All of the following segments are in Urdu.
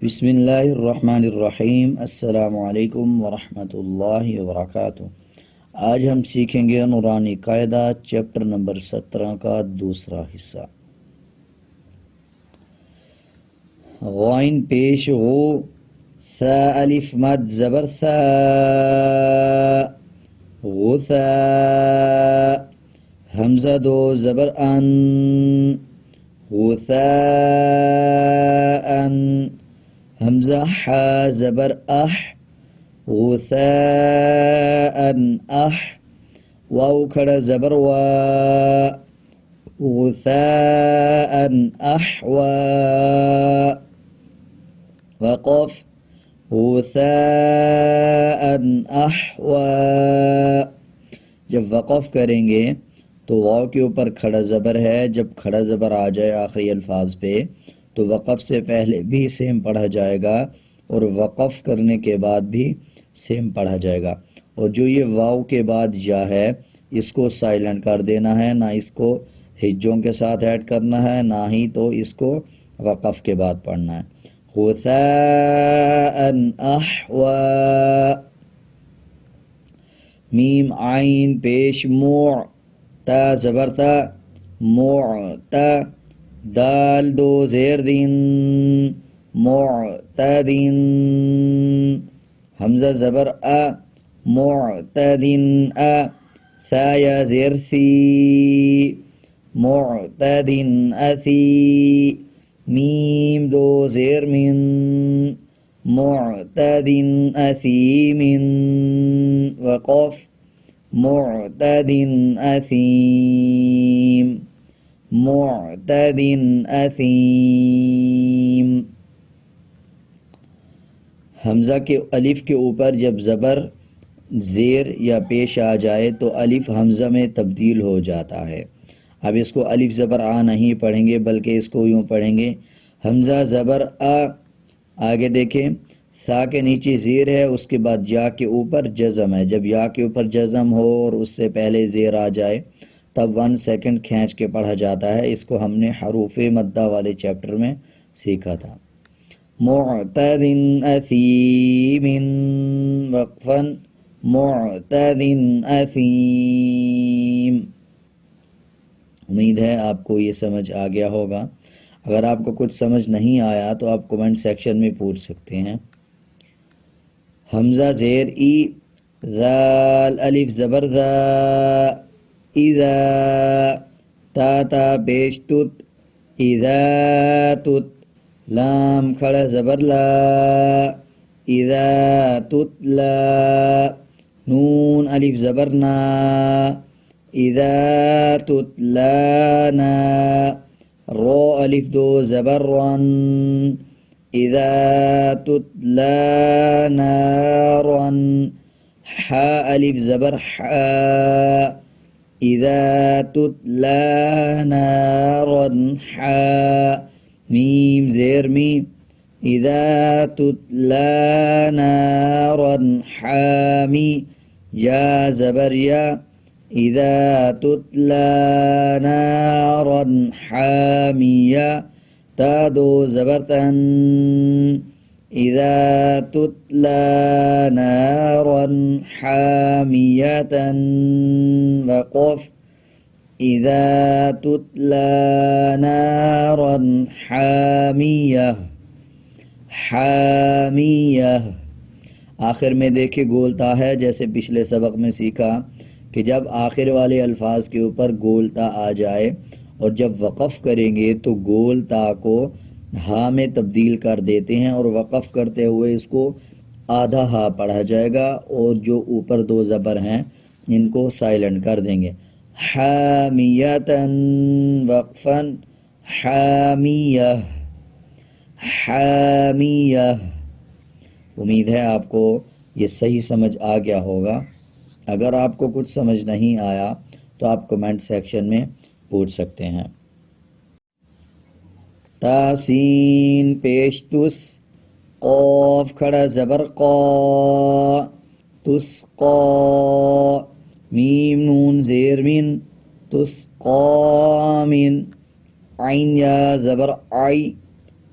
بسم اللہ الرحمن الرحیم۔ السلام علیکم ورحمۃ اللہ وبرکاتہ۔ آج ہم سیکھیں گے نورانی قاعدہ چیپٹر نمبر 17 کا دوسرا حصہ۔ غائن پیش غو، ثا الف مد زبر ثا، غثا، حمزہ دو زبر ان، غثاء، حمزہ حا زبر اح، غثاء اح، واو کھڑا زبر وا، غثاء احوا، وقف غثاء احوا۔ جب وقف کریں گے تو واو کے اوپر کھڑا زبر ہے، جب کھڑا زبر آ جائے آخری الفاظ پہ تو وقف سے پہلے بھی سیم پڑھا جائے گا اور وقف کرنے کے بعد بھی سیم پڑھا جائے گا۔ اور جو یہ واو کے بعد یا ہے اس کو سائلنٹ کر دینا ہے، نہ اس کو ہجوں کے ساتھ ایڈ کرنا ہے، نہ ہی تو اس کو وقف کے بعد پڑھنا ہے۔ غثاء احوا، میم عین پیش موع، تا زبر تا، معتا، دال دو زیر دین، معتدین، حمزہ زبر ا، معتدین ا، ثا یا زیر ثی، معتدین اثی، میم دو زیر من، معتدین اثیمن، وقف معتدین اثیم، معتدین اثیم۔ حمزہ کے الف کے اوپر جب زبر زیر یا پیش آ جائے تو الف حمزہ میں تبدیل ہو جاتا ہے۔ اب اس کو الف زبر آ نہیں پڑھیں گے بلکہ اس کو یوں پڑھیں گے، حمزہ زبر آ، آگے دیکھیں سا کے نیچے زیر ہے، اس کے بعد یا کے اوپر جزم ہے۔ جب یا کے اوپر جزم ہو اور اس سے پہلے زیر آ جائے تب 1 سیکنڈ کھینچ کے پڑھا جاتا ہے۔ اس کو ہم نے حروف مدہ والے چیپٹر میں سیکھا تھا۔ معتدٍ اثیم، وقفا معتدٍ اثیم۔ امید ہے آپ کو یہ سمجھ آ گیا ہوگا۔ اگر آپ کو کچھ سمجھ نہیں آیا تو آپ کومنٹ سیکشن میں پوچھ سکتے ہیں۔ حمزہ زیر ای، ذال الف زبر ذا، اذا، تا تا پیش تت، اذا تت، لام کھڑا زبر لا، اذا تتلا، نون الف زبر نا، اذا تتلانا، رو الف دو زبر رن، اذا تتلا نارا، حا الف زبر حا، اذا تتلا نارا حا، میم زیر می، اذا تتلا نارا حامی، یا زبر یا، اذا تتلا نارا حامیہ، تا دو زبر تن، اذا تتلا نارا حامیۃ، وقف اذا تتلا نارا حامیہ، حامیہ۔ آخر میں دیکھے گولتا ہے، جیسے پچھلے سبق میں سیکھا کہ جب آخر والے الفاظ کے اوپر گولتا آ جائے اور جب وقف کریں گے تو گولتا کو ہا میں تبدیل کر دیتے ہیں اور وقف کرتے ہوئے اس کو آدھا ہا پڑھا جائے گا اور جو اوپر دو زبر ہیں ان کو سائلنٹ کر دیں گے۔ حامیۃً، وقفاً حامیہ، حامیہ۔ امید ہے آپ کو یہ صحیح سمجھ آ گیا ہوگا۔ اگر آپ کو کچھ سمجھ نہیں آیا تو آپ کومنٹ سیکشن میں پوچھ سکتے ہیں۔ تا سین پیش تس، قاف کھڑا زبر قا، تسقا، میم نون زیر من، تسقا من، عین یا زبر آئی،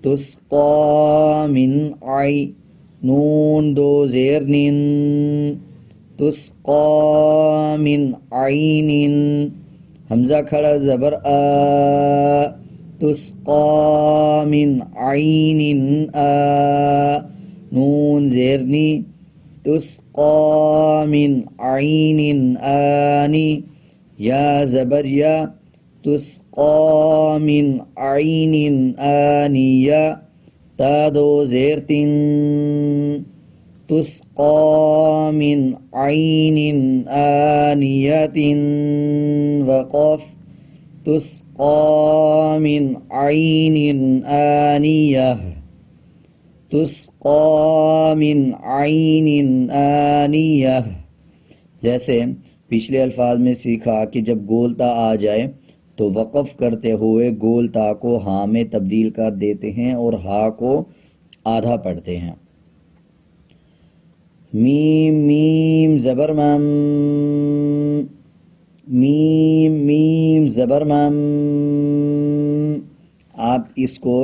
تسقى من عين نون دو زیر نین تسقى من عین حمزہ کھڑا زبر آ تسقى من عین آ نون زیرنی تسقى من عین آنی یا زبر یا تسقى من عین آنیہ تا دو زیر تین تسقى من عین آنیۃ وقف تسقى من عین آنیہ تسقى من عین آنیہ جیسے پچھلے الفاظ میں سیکھا کہ جب گول تا آ جائے تو وقف کرتے ہوئے گول تا کو ہاں میں تبدیل کر دیتے ہیں اور ہا کو آدھا پڑھتے ہیں میم میم زبر مم میم میم زبر مم آپ اس کو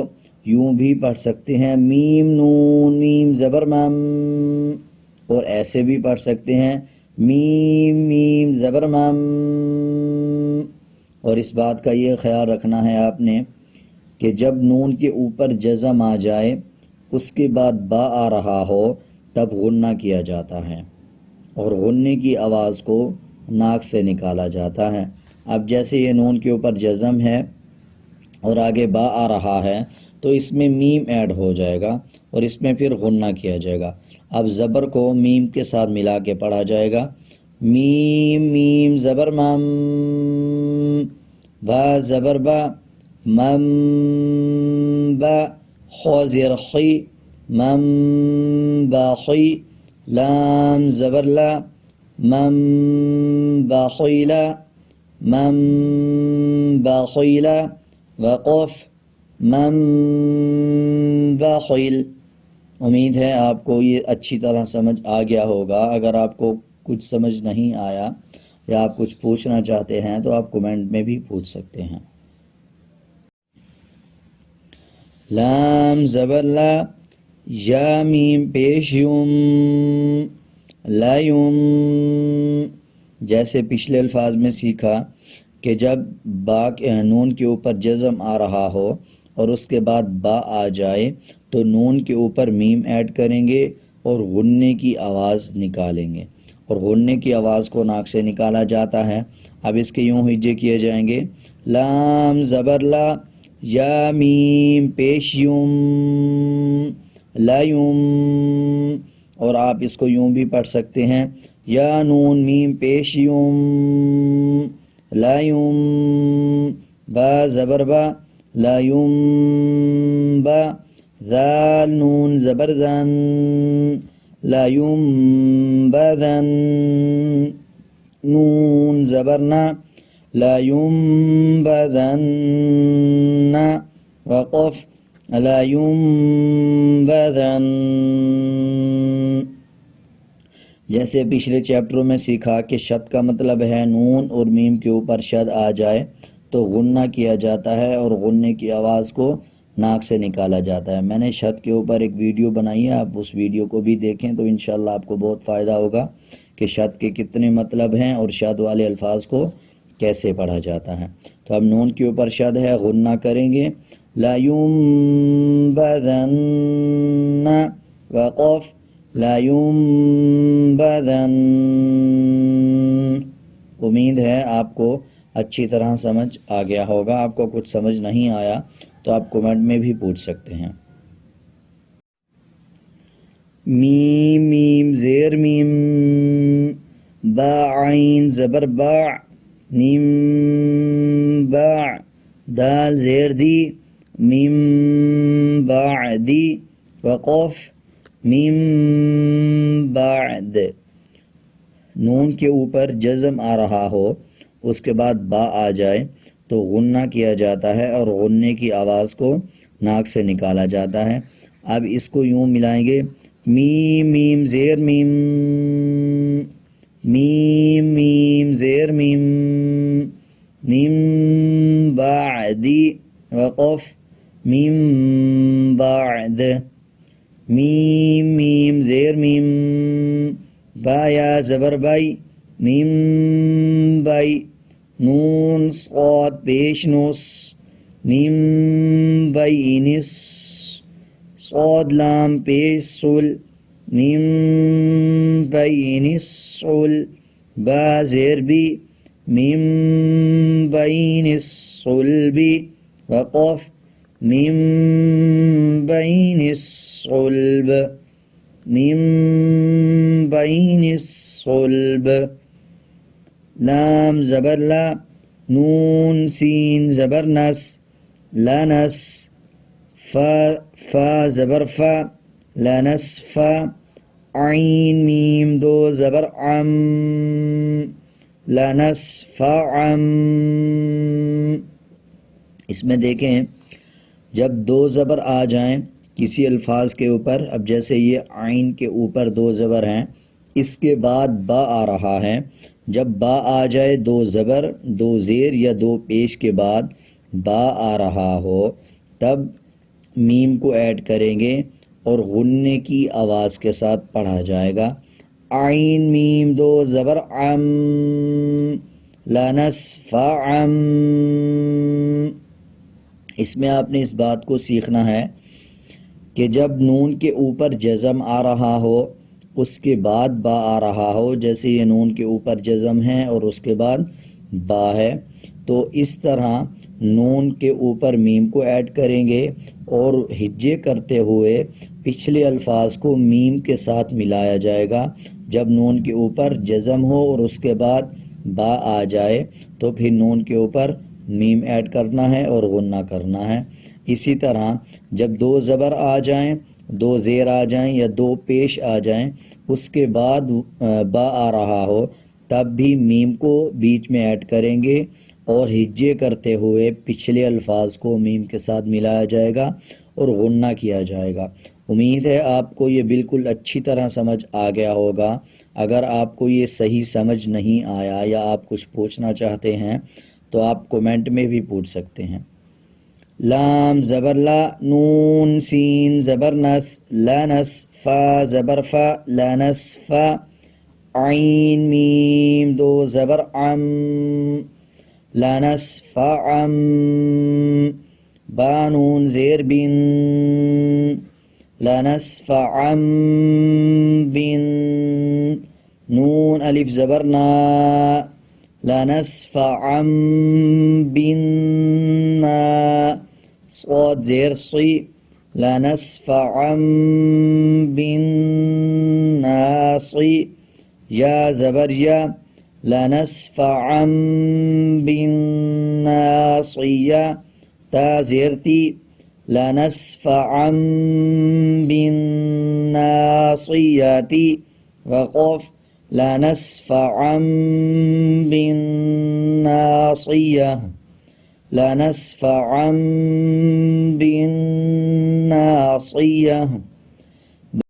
یوں بھی پڑھ سکتے ہیں میم نون میم زبر مم اور ایسے بھی پڑھ سکتے ہیں میم میم زبر مم اور اس بات کا یہ خیال رکھنا ہے آپ نے کہ جب نون کے اوپر جزم آ جائے اس کے بعد با آ رہا ہو تب غنہ کیا جاتا ہے اور غنے کی آواز کو ناک سے نکالا جاتا ہے. اب جیسے یہ نون کے اوپر جزم ہے اور آگے با آ رہا ہے تو اس میں میم ایڈ ہو جائے گا اور اس میں پھر غنہ کیا جائے گا. اب زبر کو میم کے ساتھ ملا کے پڑھا جائے گا میم میم زبر مم با زبر با مم با خو زیر خی مم با خی لام زبر لا مم با خیلا مم با خیلا وقف مم با خیل. امید ہے آپ کو یہ اچھی طرح سمجھ آ گیا ہوگا. اگر آپ کو کچھ سمجھ نہیں آیا یا آپ کچھ پوچھنا چاہتے ہیں تو آپ کمنٹ میں بھی پوچھ سکتے ہیں. لام زبر لا یا میم پیش یوم لا یوم جیسے پچھلے الفاظ میں سیکھا کہ جب با نون کے اوپر جزم آ رہا ہو اور اس کے بعد با آ جائے تو نون کے اوپر میم ایڈ کریں گے اور غنے کی آواز نکالیں گے اور غنے کی آواز کو ناک سے نکالا جاتا ہے. اب اس کے یوں ہجے کیے جائیں گے لام زبر لا یا میم پیش یوم لا یوم اور آپ اس کو یوں بھی پڑھ سکتے ہیں یا نون میم پیش یوم لا یوم با زبر با لا یوم با ذال نون زبر ذن لا یوم با ذن نون زبرنا لا یوم با ذن وقف لا یوم با ذن. جیسے پچھلے چیپٹروں میں سیکھا کہ شد کا مطلب ہے نون اور میم کے اوپر شد آ جائے تو غنہ کیا جاتا ہے اور غنے کی آواز کو ناک سے نکالا جاتا ہے. میں نے شد کے اوپر ایک ویڈیو بنائی ہے, آپ اس ویڈیو کو بھی دیکھیں تو انشاءاللہ آپ کو بہت فائدہ ہوگا کہ شد کے کتنے مطلب ہیں اور شد والے الفاظ کو کیسے پڑھا جاتا ہے. تو اب نون کے اوپر شد ہے, غنہ کریں گے لا ينبذن وقف لا ينبذن. امید ہے آپ کو اچھی طرح سمجھ آ گیا ہوگا. آپ کو کچھ سمجھ نہیں آیا تو آپ کمنٹ میں بھی پوچھ سکتے ہیں. میم میم زیر میم با عین زبر با نیم با دال زیر دی میم بعدی وقف میم بعد. نون کے اوپر جزم آ رہا ہو اس کے بعد با آ جائے تو غنہ کیا جاتا ہے اور غنے کی آواز کو ناک سے نکالا جاتا ہے. اب اس کو یوں ملائیں گے میم میم زیر میم میم میم زیر میم میم بعدی وقف میم بعد میم میم زیر میم با یا زبر بائی میم بائی نون صاد پیش نوس میم بینس صاد لام پیش سل میم بینس سل با زیر بی میم بینس صلب وقف میم بین الصلب میم بین الصلب لام زبر لا نون سین زبر نس لنس فا زبر فا لنس فا عین میم دو زبر عم لنس فعم. اس میں دیکھیں جب دو زبر آ جائیں کسی الفاظ کے اوپر، اب جیسے یہ عین کے اوپر دو زبر ہیں، اس کے بعد با آ رہا ہے، جب با آ جائے دو زبر دو زیر یا دو پیش کے بعد با آ رہا ہو تب میم کو ایڈ کریں گے اور غننے کی آواز کے ساتھ پڑھا جائے گا. عین میم دو زبر عم لنسفعم. اس میں آپ نے اس بات کو سیکھنا ہے کہ جب نون کے اوپر جزم آ رہا ہو اس کے بعد با آ رہا ہو، جیسے یہ نون کے اوپر جزم ہے اور اس کے بعد با ہے، تو اس طرح نون کے اوپر میم کو ایڈ کریں گے اور ہجے کرتے ہوئے پچھلے الفاظ کو میم کے ساتھ ملایا جائے گا. جب نون کے اوپر جزم ہو اور اس کے بعد با آ جائے تو پھر نون کے اوپر میم ایڈ کرنا ہے اور غنہ کرنا ہے. اسی طرح جب دو زبر آ جائیں، دو زیر آ جائیں یا دو پیش آ جائیں اس کے بعد با آ رہا ہو تب بھی میم کو بیچ میں ایڈ کریں گے اور ہجے کرتے ہوئے پچھلے الفاظ کو میم کے ساتھ ملایا جائے گا اور غنہ کیا جائے گا. امید ہے آپ کو یہ بالکل اچھی طرح سمجھ آ گیا ہوگا. اگر آپ کو یہ صحیح سمجھ نہیں آیا یا آپ کچھ پوچھنا چاہتے ہیں تو آپ کومنٹ میں بھی پوچھ سکتے ہیں. لام زبر لا نون سین زبر نس لنس فا زبر فا لنس فا عین میم دو زبر عم لنس فعم با نون زیر بن لنس فعم بن نون الف زبر نا لنسفعم بالنا صاد زیر صی لنسفعم بالناصی یا زبر یا لنسفعم بالناصیہ تا زیر تی لنسفعم بالناصیاتی وقف لنسفعم بالناصیہ لنسفعم بالناصیہ.